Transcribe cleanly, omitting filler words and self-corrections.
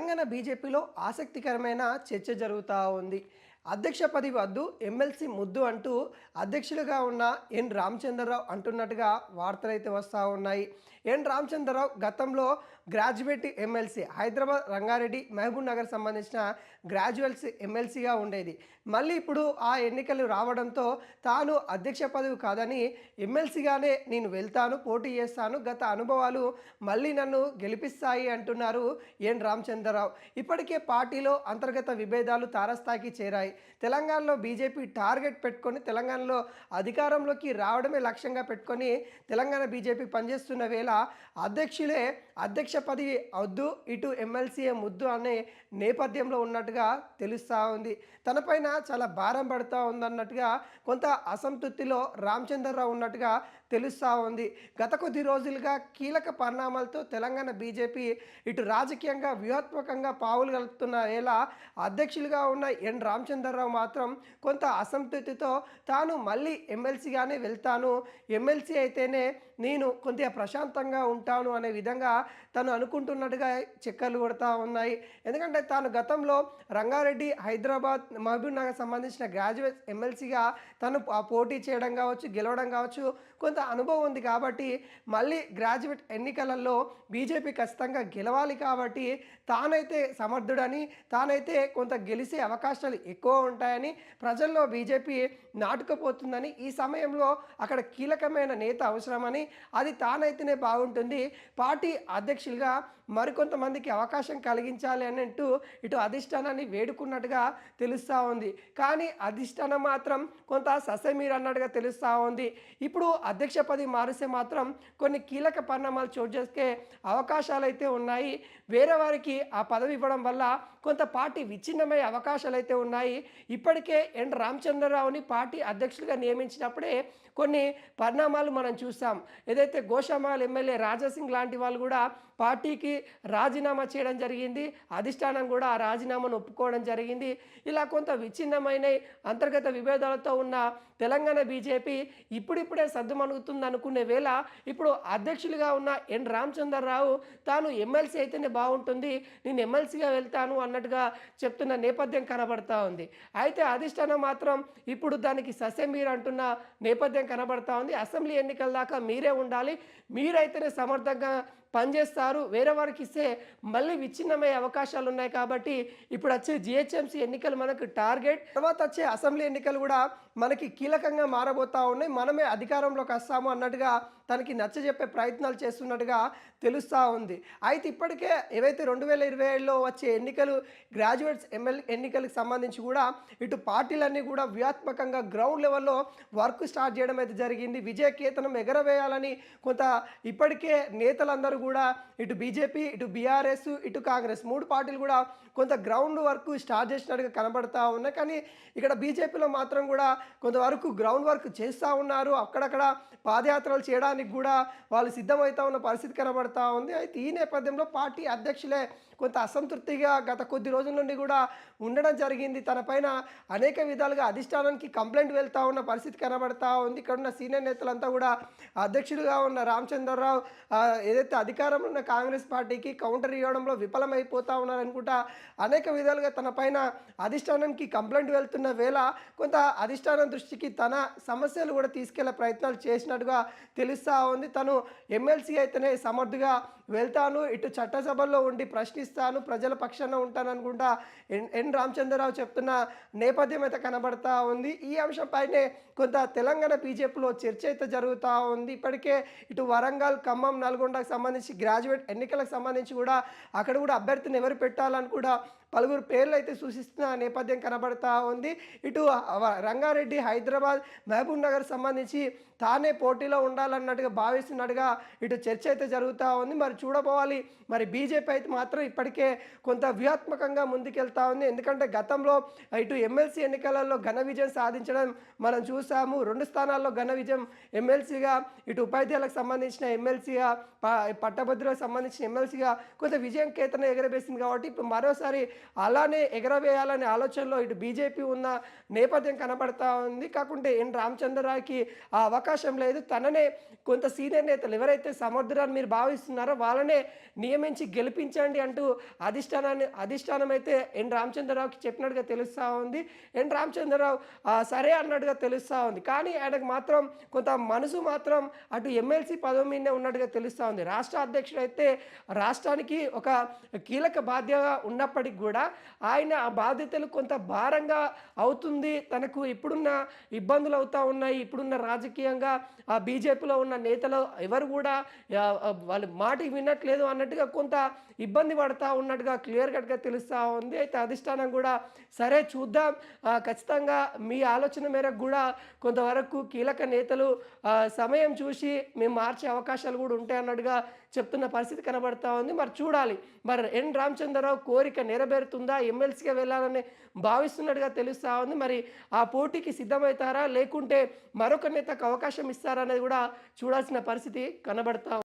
తెలంగాణ బీజేపీలో ఆసక్తికరమైన చర్చ జరుగుతూ ఉంది. అధ్యక్ష పదవి వద్దు, ఎమ్మెల్సీ ముద్దు అంటూ అధ్యక్షులుగా ఉన్న ఎన్ రామచంద్రరావు అంటున్నట్టుగా వార్తలైతే వస్తూ ఉన్నాయి. ఎన్ రామచంద్రరావు గతంలో గ్రాడ్యుయేట్ ఎమ్మెల్సీ హైదరాబాద్, రంగారెడ్డి, మహబూబ్ నగర్ సంబంధించిన గ్రాడ్యుయేట్స్ ఎమ్మెల్సీగా ఉండేది. మళ్ళీ ఇప్పుడు ఆ ఎన్నికలు రావడంతో తాను అధ్యక్ష పదవి కాదని ఎమ్మెల్సీగానే నేను వెళ్తాను, పోటీ చేస్తాను, గత అనుభవాలు మళ్ళీ నన్ను గెలిపిస్తాయి అంటున్నారు ఎన్ రామచంద్రరావు. ఇప్పటికే పార్టీలో అంతర్గత విభేదాలు తారస్థాయికి చేరాయి. తెలంగాణలో బీజేపీ టార్గెట్ పెట్టుకొని తెలంగాణలో అధికారంలోకి రావడమే లక్ష్యంగా పెట్టుకొని తెలంగాణ బీజేపీ పనిచేస్తున్న వేళ అధ్యక్షులే అధ్యక్ష పదవి వద్దు, ఇటు ఎమ్మెల్సీఏ ముద్దు అనే నేపథ్యంలో ఉన్నట్టుగా తెలుస్తూ ఉంది. తనపైన చాలా భారం పడుతూ ఉందన్నట్టుగా కొంత అసంతృప్తిలో రామచంద్రరావు ఉన్నట్టుగా తెలుస్తూ ఉంది. గత కొద్ది రోజులుగా కీలక పరిణామాలతో తెలంగాణ బీజేపీ ఇటు రాజకీయంగా వ్యూహాత్మకంగా పావులు కలుపుతున్న వేళ అధ్యక్షులుగా ఉన్న ఎన్ రామచంద్రరావు మాత్రం కొంత అసంతృప్తితో తాను మళ్ళీ ఎమ్మెల్సీగానే వెళ్తాను, ఎమ్మెల్సీ అయితేనే నేను కొద్దిగా ప్రశాంతంగా ఉంటాను అనే విధంగా తను అనుకుంటున్నట్టుగా చక్కర్లు కొడతా ఉన్నాయి. ఎందుకంటే తాను గతంలో రంగారెడ్డి, హైదరాబాద్, మహబూబ్ నగర్ సంబంధించిన గ్రాడ్యుయేట్ ఎమ్మెల్సీగా తను పోటీ చేయడం కావచ్చు, గెలవడం కావచ్చు కొంత అనుభవం ఉంది. కాబట్టి మళ్ళీ గ్రాడ్యుయేట్ ఎన్నికలలో బీజేపీ ఖచ్చితంగా గెలవాలి కాబట్టి తానైతే సమర్థుడని, తానైతే కొంత గెలిచే అవకాశాలు ఎక్కువ ఉంటాయని, ప్రజల్లో బీజేపీ నాటుకుపోతుందని, ఈ సమయంలో అక్కడ కీలకమైన నేత అవసరమని, అది తానైతేనే బాగుంటుంది, పార్టీ అధ్యక్షులుగా మరికొంతమందికి అవకాశం కలిగించాలి అన్నట్టు ఇటు అధిష్టానాన్ని వేడుకున్నట్టుగా తెలుస్తూ ఉంది. కానీ అధిష్టానం మాత్రం కొంత ససమీర్ అన్నట్టుగా తెలుస్తూ ఉంది. ఇప్పుడు అధ్యక్ష పదవి మారిస్తే మాత్రం కొన్ని కీలక పరిణామాలు చోటు చేసుకే అవకాశాలు అయితే ఉన్నాయి. వేరే వారికి ఆ పదవి ఇవ్వడం వల్ల కొంత పార్టీ విచ్ఛిన్నమయ్యే అవకాశాలు అయితే ఉన్నాయి. ఇప్పటికే ఎన్ రామచంద్రరావుని పార్టీ అధ్యక్షులుగా నియమించినప్పుడే కొన్ని పరిణామాలు మనం చూసాం. ఏదైతే గోషామహల్ ఎమ్మెల్యే రాజాసింగ్ లాంటి వాళ్ళు కూడా పార్టీకి రాజీనామా చేయడం జరిగింది. అధిష్టానం కూడా ఆ రాజీనామాను ఒప్పుకోవడం జరిగింది. ఇలా కొంత విచ్ఛిన్నమైన అంతర్గత విభేదాలతో ఉన్న తెలంగాణ బీజేపీ ఇప్పుడిప్పుడే సద్దుమణుగుతుంది అనుకునే వేళ ఇప్పుడు అధ్యక్షులుగా ఉన్న ఎన్ రామచంద్రరావు తాను ఎమ్మెల్సీ అయితేనే బాగుంటుంది, నేను ఎమ్మెల్సీగా వెళ్తాను అన్నట్టుగా చెప్తున్న నేపథ్యం కనబడతా ఉంది. అయితే అధిష్టానం మాత్రం ఇప్పుడు దానికి ససెమీర్ అంటున్న నేపథ్యం కనబడతా ఉంది. అసెంబ్లీ ఎన్నికల దాకా మీరే ఉండాలి, మీరైతేనే సమర్థంగా పనిచేస్తారు, వేరే వారికి ఇస్తే మళ్ళీ విచ్ఛిన్నమయ్యే అవకాశాలు ఉన్నాయి. కాబట్టి ఇప్పుడు వచ్చే జిహెచ్ఎంసీ ఎన్నికలు మనకు టార్గెట్, తర్వాత వచ్చే అసెంబ్లీ ఎన్నికలు కూడా మనకి కీలకంగా మారబోతూ ఉన్నాయి, మనమే అధికారంలోకి వస్తాము అన్నట్టుగా తనకి నచ్చజెప్పే ప్రయత్నాలు చేస్తున్నట్టుగా తెలుస్తూ ఉంది. అయితే ఇప్పటికే ఏవైతే 2027లో వచ్చే ఎన్నికలు గ్రాడ్యుయేట్స్ ఎన్నికలకు సంబంధించి కూడా ఇటు పార్టీలన్నీ కూడా వ్యూహాత్మకంగా గ్రౌండ్ లెవెల్లో వర్క్ స్టార్ట్ చేయడం అయితే జరిగింది. విజయకేతనం ఎగరవేయాలని కొంత ఇప్పటికే నేతలందరూ కూడా ఇటు బీజేపీ, ఇటు బీఆర్ఎస్, ఇటు కాంగ్రెస్ మూడు పార్టీలు కూడా కొంత గ్రౌండ్ వర్క్ స్టార్ట్ చేసినట్టుగా కనబడతా ఉన్నాయి. కానీ ఇక్కడ బీజేపీలో మాత్రం కూడా కొంతవరకు గ్రౌండ్ వర్క్ చేస్తూ ఉన్నారు. అక్కడక్కడ పాదయాత్రలు చేయడానికి కూడా వాళ్ళు సిద్ధమవుతూ ఉన్న పరిస్థితి కనబడతా ఉంది. అయితే ఈ నేపథ్యంలో పార్టీ అధ్యక్షులే కొంత అసంతృప్తిగా గత కొద్ది రోజుల నుండి కూడా ఉండడం జరిగింది. తనపైన అనేక విధాలుగా అధిష్టానానికి కంప్లైంట్ వెళ్తూ ఉన్న పరిస్థితి కనబడతా ఉంది. ఇక్కడ ఉన్న సీనియర్ నేతలంతా కూడా అధ్యక్షుడిగా ఉన్న రామచంద్రరావు ఏదైతే అధికారంలో ఉన్న కాంగ్రెస్ పార్టీకి కౌంటర్ ఇవ్వడంలో విఫలమైపోతూ ఉన్నారనుకుంటా అనేక విధాలుగా తనపైన అధిష్టానానికి కంప్లైంట్ వెళ్తున్న వేళ కొంత అధిష్టానం దృష్టికి తన సమస్యలు కూడా తీసుకెళ్లే ప్రయత్నాలు చేసినట్టుగా తెలుస్తూ ఉంది. తను ఎమ్మెల్సీ అయితేనే సమర్థుగా వెళ్తాను, ఇటు చట్టసభల్లో ఉండి ప్రశ్నిస్తాను, ప్రజల పక్షాన ఉంటాను అనుకుంటా ఎన్ రామచంద్రరావు చెప్తున్న నేపథ్యం అయితే కనబడతా ఉంది. ఈ అంశంపైనే కొంత తెలంగాణ బీజేపీలో చర్చ అయితే జరుగుతూ ఉంది. ఇప్పటికే ఇటు వరంగల్, ఖమ్మం, నల్గొండకు సంబంధించి గ్రాడ్యుయేట్ ఎన్నికలకు సంబంధించి కూడా అక్కడ కూడా అభ్యర్థిని ఎవరు పెట్టాలని కూడా పలువురు పేర్లు అయితే సూచిస్తున్న నేపథ్యం కనబడతా ఉంది. ఇటు రంగారెడ్డి, హైదరాబాద్, మహబూబ్ నగర్ సంబంధించి తానే పోటీలో ఉండాలన్నట్టుగా భావిస్తున్నట్టుగా ఇటు చర్చ అయితే జరుగుతూ ఉంది. మరి చూడబోవాలి. మరి బీజేపీ అయితే మాత్రం ఇప్పటికే కొంత వ్యూహాత్మకంగా ముందుకెళ్తా ఉంది. ఎందుకంటే గతంలో ఇటు ఎమ్మెల్సీ ఎన్నికలలో ఘన విజయం సాధించడం మనం చూసాము. 2 స్థానాల్లో ఘన విజయం ఎమ్మెల్సీగా, ఇటు ఉపాధ్యాయులకు సంబంధించిన ఎమ్మెల్సీగా, పట్టభద్రులకు సంబంధించిన ఎమ్మెల్సీగా కొంత విజయం కేతన ఎగరవేసింది. కాబట్టి ఇప్పుడు మరోసారి అలానే ఎగరవేయాలనే ఆలోచనలో ఇటు బీజేపీ ఉన్న నేపథ్యం కనబడతా ఉంది. కాకుంటే ఎన్ రామచంద్రరావుకి ఆ అవకాశం లేదు. తననే కొంత సీనియర్ నేతలు ఎవరైతే సమర్థులని మీరు భావిస్తున్నారో వాళ్ళనే నియమించి గెలిపించండి అంటూ అధిష్టానం అయితే ఎన్ రామచంద్రరావుకి చెప్పినట్టుగా తెలుస్తా ఉంది. ఎన్ రామచంద్రరావు సరే అన్నట్టుగా తెలుస్తా ఉంది. కానీ ఆయనకు మాత్రం కొంత మనసు మాత్రం అటు ఎమ్మెల్సీ పదవి మీదనే ఉన్నట్టుగా తెలుస్తా ఉంది. రాష్ట్ర అధ్యక్షుడైతే రాష్ట్రానికి ఒక కీలక బాధ్యత ఉన్నప్పటికి కూడా ఆయన ఆ బాధ్యతలు కొంత భారంగా అవుతుంది. తనకు ఇప్పుడున్న ఇబ్బందులు అవుతా ఉన్నాయి. ఇప్పుడున్న రాజకీయంగా ఆ బీజేపీలో ఉన్న నేతలు ఎవరు కూడా వాళ్ళ మాట వినట్లేదు అన్నట్టుగా కొంత ఇబ్బంది పడతా ఉన్నట్టుగా క్లియర్ కట్‌గా తెలుస్తా ఉంది. అయితే అధిష్టానం కూడా సరే చూద్దాం, ఖచ్చితంగా మీ ఆలోచన మేరకు గూడా కొంతవరకు కీలక నేతలు సమయం చూసి మేము మార్చే అవకాశాలు గూడా ఉంటాయన్నట్టుగా చెప్తున్న పరిస్థితి కనబడతా ఉంది. మరి చూడాలి. మరి ఎన్ రామచంద్రరావు కోరిక నెరవేరుతుందా? ఎమ్మెల్సీగా వెళ్ళాలని భావిస్తున్నట్టుగా తెలుస్తా ఉంది. మరి ఆ పోటీకి సిద్ధమవుతారా? లేకుంటే మరొక నేతకు అవకాశం ఇస్తారా అనేది గూడా చూడాల్సిన పరిస్థితి కనబడతా